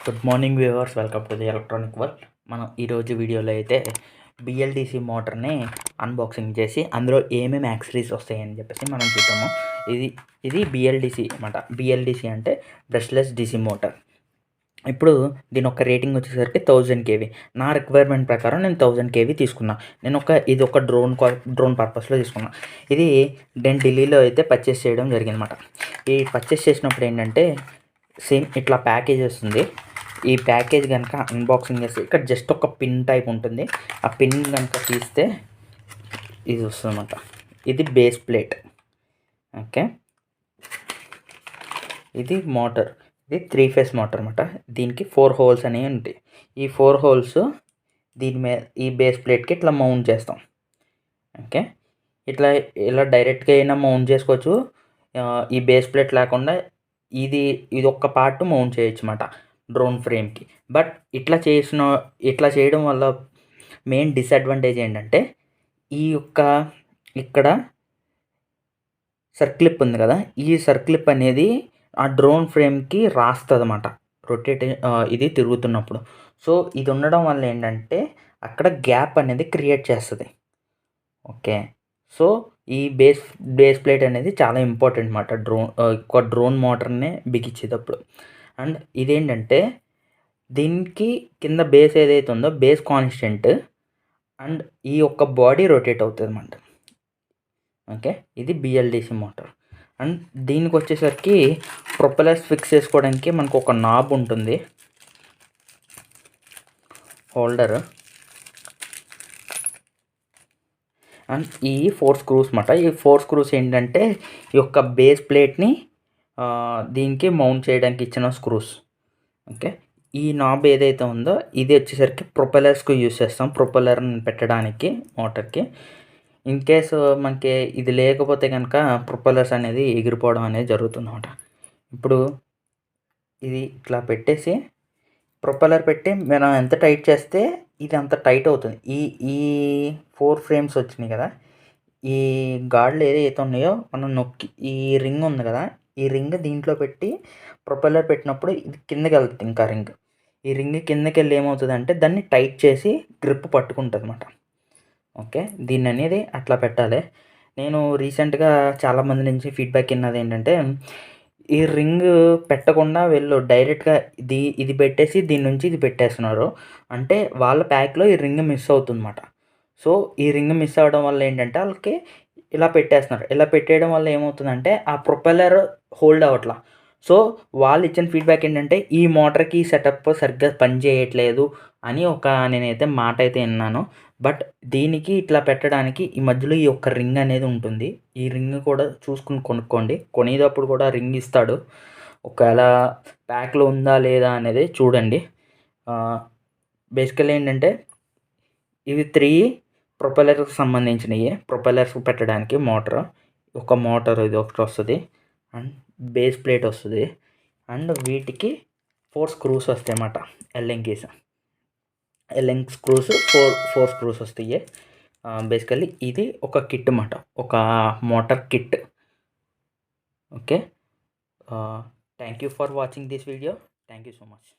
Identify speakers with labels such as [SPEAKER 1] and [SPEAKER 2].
[SPEAKER 1] Good morning viewers, welcome to the electronic world. మనం ఈరోజు వీడియోలో అయితే బిఎల్డిసి మోటార్ని అన్బాక్సింగ్ చేసి అందులో ఏమేమి యాక్సరీస్ వస్తాయని చెప్పేసి మనం చూద్దాము. ఇది బిఎల్డిసి అన్నమాట. బిఎల్డిసి అంటే బ్రష్లెస్ డిసి మోటార్. ఇప్పుడు దీని ఒక రేటింగ్ వచ్చేసరికి 1000 కేవీ. నా రిక్వైర్మెంట్ ప్రకారం నేను 1000 కేవీ తీసుకున్నా. ఇది ఒక డ్రోన్ పర్పస్లో తీసుకున్నా. నేను ఢిల్లీలో అయితే పర్చేస్ చేయడం జరిగిందన్నమాట. ఈ పర్చేస్ చేసినప్పుడు ఏంటంటే సేమ్ ఇట్లా ప్యాకేజ్ వస్తుంది. ఈ ప్యాకేజ్ కనుక అన్బాక్సింగ్ చేస్తే ఇక్కడ జస్ట్ ఒక పిన్ టైప్ ఉంటుంది. ఆ పిన్ కనుక తీస్తే ఇది వస్తుందన్నమాట. ఇది బేస్ ప్లేట్. ఓకే, ఇది మోటార్. ఇది 3 ఫేస్ మోటార్ అనమాట. దీనికి 4 హోల్స్ అనేవి ఉంటాయి. ఈ 4 హోల్స్ దీని మీద ఈ బేస్ ప్లేట్కి ఇట్లా మౌంట్ చేస్తాం. ఓకే, ఇలా డైరెక్ట్గా అయినా మౌంట్ చేసుకోవచ్చు. ఈ బేస్ ప్లేట్ లేకుండా ఇది ఒక్క పార్ట్ మౌంట్ చేయొచ్చు అన్నమాట డ్రోన్ ఫ్రేమ్కి. బట్ ఇట్లా చేయడం వల్ల మెయిన్ డిసడ్వాంటేజ్ ఏంటంటే ఇక్కడ సర్క్లిప్ ఉంది కదా, ఈ సర్క్లిప్ అనేది ఆ డ్రోన్ ఫ్రేమ్కి రాస్తుంది అన్నమాట ఇది తిరుగుతున్నప్పుడు. సో ఇది ఉండడం వల్ల ఏంటంటే అక్కడ గ్యాప్ అనేది క్రియేట్ చేస్తుంది. ఓకే, సో ఈ బేస్ ప్లేట్ అనేది చాలా ఇంపార్టెంట్ అన్నమాట డ్రోన్ మోటార్ని బిగించేటప్పుడు. అండ్ ఇదేంటంటే దీనికి కింద బేస్ ఏదైతే ఉందో బేస్ కాన్స్టెంట్ అండ్ ఈ యొక్క బాడీ రొటేట్ అవుతుంది అన్నమాట. ఓకే, ఇది బిఎల్డిసి మోటార్. అండ్ దీనికి వచ్చేసరికి ప్రొపెలర్స్ ఫిక్స్ చేసుకోవడానికి మనకు ఒక నాబ్ ఉంటుంది, హోల్డర్. అండ్ ఈ 4 స్క్రూస్ అన్నమాట. ఈ 4 స్క్రూస్ ఏంటంటే ఈ యొక్క బేస్ ప్లేట్ని దీనికి మౌంట్ చేయడానికి ఇచ్చిన స్క్రూస్. ఓకే, ఈ నాబ్ ఏదైతే ఉందో ఇది వచ్చేసరికి ప్రొపెలర్స్కి యూస్ చేస్తాం, ప్రొపెలర్ని పెట్టడానికి మోటార్కి. ఇన్ కేసు మనకి ఇది లేకపోతే కనుక ప్రొపెలర్స్ అనేది ఎగిరిపోవడం అనేది జరుగుతుందన్నమాట. ఇప్పుడు ఇది ఇట్లా పెట్టేసి ప్రొపెలర్ పెట్టి మనం ఎంత టైట్ చేస్తే ఇది అంత టైట్ అవుతుంది. ఈ 4 ఫ్రేమ్స్ వచ్చినాయి కదా, ఈ గాడ్లు ఏదైతే ఉన్నాయో మనం నొక్కి ఈ రింగ్ ఉంది కదా, ఈ రింగ్ దీంట్లో పెట్టి ప్రొపెల్లర్ పెట్టినప్పుడు ఇది కిందకి వెళ్తుంది. ఇంకా ఈ రింగ్ కిందకి వెళ్ళి ఏమవుతుందంటే దాన్ని టైట్ చేసి గ్రిప్ పట్టుకుంటుంది అన్నమాట. ఓకే, దీన్ని అనేది అట్లా పెట్టాలి. నేను రీసెంట్గా చాలామంది నుంచి ఫీడ్బ్యాక్ విన్నది ఏంటంటే ఈ రింగ్ పెట్టకుండా వీళ్ళు డైరెక్ట్గా ఇది పెట్టేసి దీని నుంచి ఇది పెట్టేస్తున్నారు. అంటే వాళ్ళ ప్యాక్లో ఈ రింగ్ మిస్ అవుతుందన్నమాట. సో ఈ రింగ్ మిస్ అవ్వడం వల్ల ఏంటంటే వాళ్ళకి ఇలా పెట్టేస్తున్నారు. ఇలా పెట్టేయడం వల్ల ఏమవుతుందంటే ఆ ప్రొపెల్లర్ హోల్డ్ అవ్వట్లా. సో వాళ్ళు ఇచ్చిన ఫీడ్బ్యాక్ ఏంటంటే ఈ మోటార్కి సెటప్ సరిగ్గా పనిచేయట్లేదు అని నేనైతే మాట అయితే విన్నాను. బట్ దీనికి ఇట్లా పెట్టడానికి ఈ మధ్యలో ఈ ఒక్క రింగ్ అనేది ఉంటుంది. ఈ రింగ్ కూడా చూసుకుని కొనుక్కోండి. కొనేటప్పుడు కూడా రింగ్ ఇస్తాడు. ఒకవేళ ప్యాక్లో ఉందా లేదా అనేది చూడండి. బేసికల్లీ ఏంటంటే ఇవి 3 ప్రొపెల్లర్కి సంబంధించినవి. ప్రొపెల్లర్స్ పెట్టడానికి ఒక మోటార్ ఇది ఒకటి వస్తుంది. అండ్ బేస్ ప్లేట్ వస్తుంది. అండ్ వీటికి 4 స్క్రూస్ వస్తాయి అన్నమాట. ఎల్ఎంగ్ స్క్రూస్ 4 స్క్రూస్ వస్తాయి. బేసికల్లీ ఇది ఒక కిట్ అన్నమాట, ఒక motor kit. Okay, thank you for watching this video. Thank you so much.